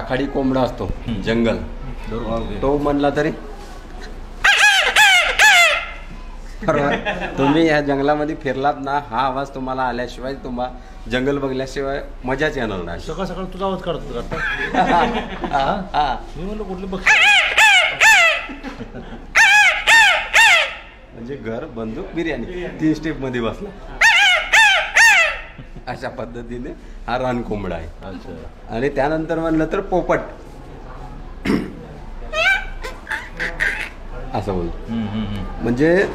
राखाडी कोंबडा असतो जंगल, तो म्हणला तरी तुम्ही या जंगलामध्ये फिरलात ना, हा आवाज तुम्हाला आल्याशिवाय तुम्हाला जंगल बघल्याशिवाय मजाच येणार नाही. सकाळ सकाळ तुझा आवाज काढतो मी म्हणलं कुठले बघ म्हणजे घर बंदूक बिर्याणी 3 स्टेप मध्ये बसला. अशा पद्धतीने हा रान कोंबडा आहे. अच्छा. आणि त्यानंतर म्हणलं तर पोपट असं बोलतो. म्हणजे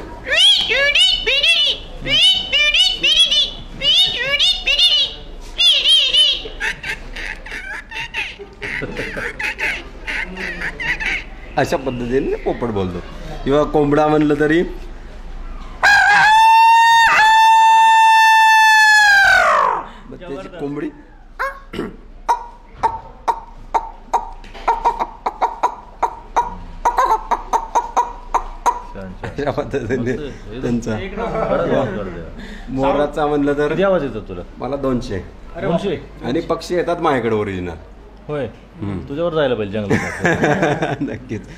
अशा पद्धतीने पोपट बोलतो. किंवा कोंबडा म्हणलं तरी त्याची कोंबडी अशा पद्धतीने त्यांचा. मोराचा म्हणलं तर किती आवाज येतो तुला? मला 200. 200. आणि पक्षी येतात माझ्याकडे ओरिजिनल. होय, तुझ्यावर जायला पाहिजे जंगलात. नक्कीच.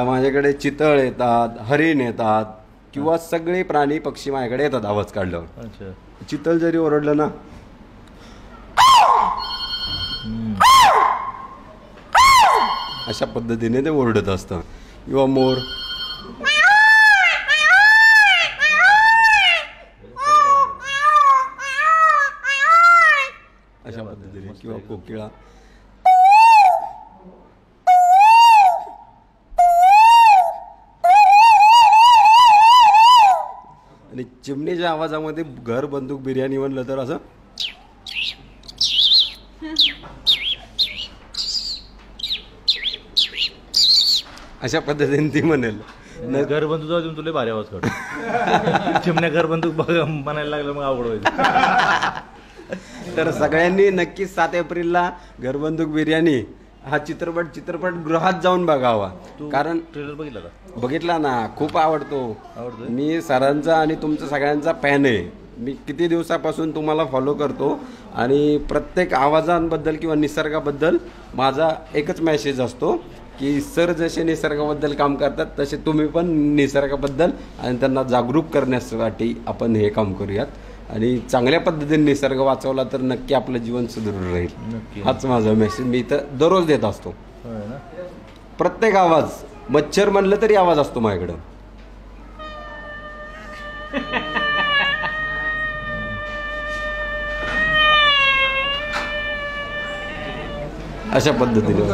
माझ्याकडे चितळ येतात, हरिण येतात, किंवा सगळे प्राणी पक्षी माझ्याकडे येतात आवाज काढल्यावर. अच्छा. चितळ जरी ओरडलं ना, अशा पद्धतीने ते ओरडत असतं. किंवा मोर अशा पद्धतीने, किंवा कोकिळा. आणि चिमणीच्या आवाजामध्ये घर बंदूक बिर्याणी म्हणलं तर असं अशा पद्धतीने ती म्हणेल. घर बंदूक जाऊन तुला भारी आवाज काढतो. चिमण्या घर बंदूक म्हणायला लागलं मग अवघड व्हायचं. तर सगळ्यांनी नक्कीच 7 एप्रिलला घरबंदूक बिर्याणी हा चित्रपटगृहात जाऊन बघावा. कारण ट्रेलर बघितला का? बघितला ना, खूप आवडतो. मी सरांचा आणि तुमचा सगळ्यांचा फॅन आहे. मी किती दिवसापासून तुम्हाला फॉलो करतो आणि प्रत्येक आवाजांबद्दल किंवा निसर्गाबद्दल माझा एकच मेसेज असतो की सर जसे निसर्गाबद्दल काम करतात तसे तुम्ही पण निसर्गाबद्दल आणि त्यांना जागरूक करण्यासाठी आपण हे काम करूयात. आणि चांगल्या पद्धतीने निसर्ग वाचवला तर नक्की आपलं जीवन सुदृढ राहील. हाच माझा मेसेज मी इथं दररोज देत असतो. प्रत्येक आवाज, मच्छर म्हणलं तरी आवाज असतो माझ्याकडं. अशा पद्धतीने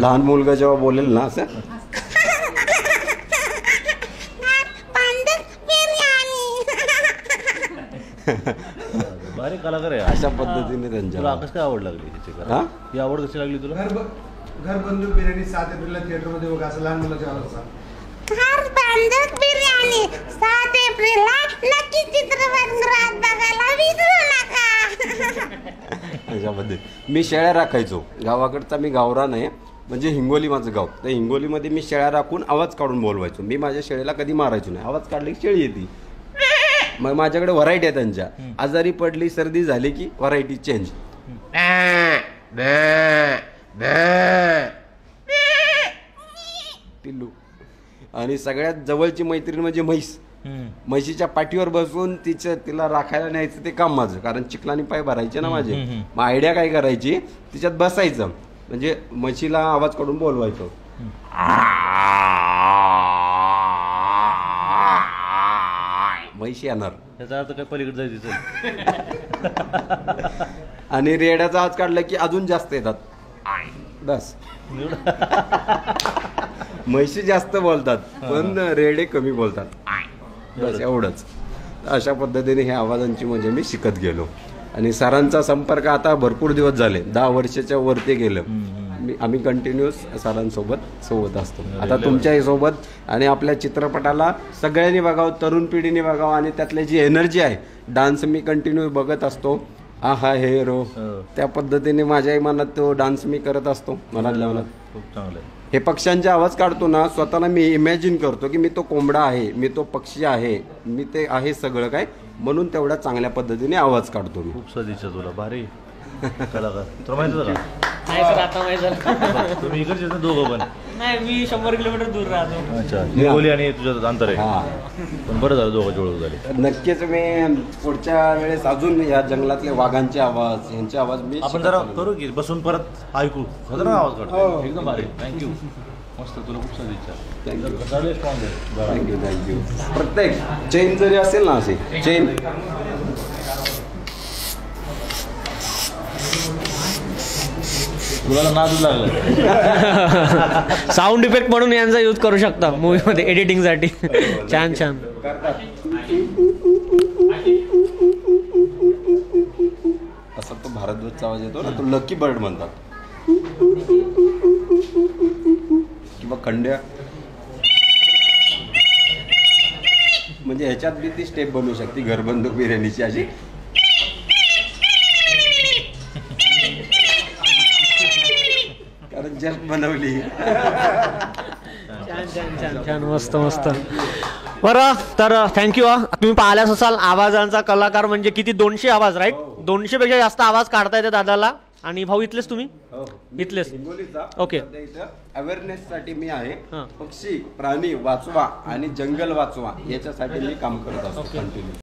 लहान मुलगा जेव्हा बोलेल ना असं भारी कलाकार आहे. अशा पद्धतीने त्यांच्या. तुला कसं काय आवड लागली त्याची? हा, ही आवड कशी लागली तुला? घर बंदूक बिर्याणी 7 एप्रिलला थिएटर मध्ये बघा. असं लहान मुलाच्या आवाजाचा घर बंदूक बिर्याणी 7 एप्रिलला नक्की चित्रपटगृहात बघायला विसरू नका. अशा पद्धती. मी शेळ्या राखायचो गावाकडचा. मी गावरान आहे, म्हणजे हिंगोली माझं गाव. तर हिंगोलीमध्ये मी शेळ्या राखून आवाज काढून बोलवायचो. मी माझ्या शेळीला कधी मारायचो नाही. आवाज काढले की शेळी येते. मग माझ्याकडे व्हरायटी आहे त्यांच्या. आजारी पडली, सर्दी झाली की व्हरायटी चेंज. पिल्लू. आणि सगळ्यात जवळची मैत्रीण म्हणजे म्हैस. म्हशीच्या पाठीवर बसून तिला राखायला न्यायचं ते काम माझं. कारण चिखलानी पाय भरायचे ना माझे. मग आयडिया काय करायची, तिच्यात बसायचं, म्हणजे म्हशीला आवाज काढून बोलवायचं. म्हैशी येणार. त्याचा अर्थ काय पलीकडे जायचं. आणि रेड्याचा आवाज काढला की अजून जास्त येतात. बस. म्हशी जास्त बोलतात पण रेडे कमी बोलतात. बस एवढंच. अशा पद्धतीने हे आवाजांची म्हणजे मी शिकत गेलो. आणि सरांचा संपर्क आता भरपूर दिवस झाले, 10 वर्षाच्या वरती गेलं. आम्ही कंटिन्यूस सरांसोबत असतो. आता तुमच्याही सोबत. आणि आपल्या चित्रपटाला सगळ्यांनी बघावं, तरुण पिढीने बघावं. आणि त्यातली जी एनर्जी आहे, डान्स मी कंटिन्यू बघत असतो. आहा हेरो, त्या पद्धतीने माझ्याही मनात तो डान्स मी करत असतो. मनातल्या मनात खूप चांगलं. हे पक्ष्यांचे आवाज काढतो ना, स्वतःला मी इमॅजिन करतो की मी तो कोंबडा आहे, मी तो पक्षी आहे, मी ते आहे सगळं काय. म्हणून तेवढ्या चांगल्या पद्धतीने आवाज काढतो मी. खूप सदिच्छा तुला. भारी कलाकार. तुला माहिती होतं का? नाही सर आता माहिती झालं. तुम्ही इकडचे ना दोघं पण. नाही मी 100 किलोमीटर दूर राहतो. अच्छा हिंगोली आणि तुझं अंतर आहे. हा पण बरं झालं दोघं ओळख झाली. नक्कीच मी पुढच्या वेळेस अजून या जंगलातले वाघांचे आवाज यांचे आवाज मी आपण जरा करू की बसून परत ऐकू खतरनाक आवाज काढतो. एकदम भारी. थँक्यू. मस्त तुला खूप सारी इच्छा. थँक्यू स्ट्रॉंग आहे. Thank you thank you. प्रत्येक चेन जरी असेल ना असे चेन तुला नादच लागलं. साऊंड इफेक्ट म्हणून यांचा यूज करू शकता मूवी मध्ये एडिटिंग साठी. छान छान. असा तो भारद्वाजचा आवाज येतो ना तो लकी बर्ड म्हणतात किंवा खंड्या म्हणजे ह्याच्यात बी ती स्टेप बनवू शकते घरबंदूक बिर्याणीची अशी. कारण जस्ट बनवली. छान छान छान छान मस्त मस्त. बरं तर थँक्यू. तुम्ही पाहिल्याच असाल आवाजांचा कलाकार म्हणजे किती 200 आवाज राईट. 200 पेक्षा जास्त आवाज काढता येते दादाला. आणि भाऊ इथलेच तुम्ही इथलेच. ओके. अवेअरनेस साठी मी आहे. हां. पक्षी प्राणी वाचवा आणि जंगल वाचवा याच्यासाठी मी काम करत असतो कंटिन्यू.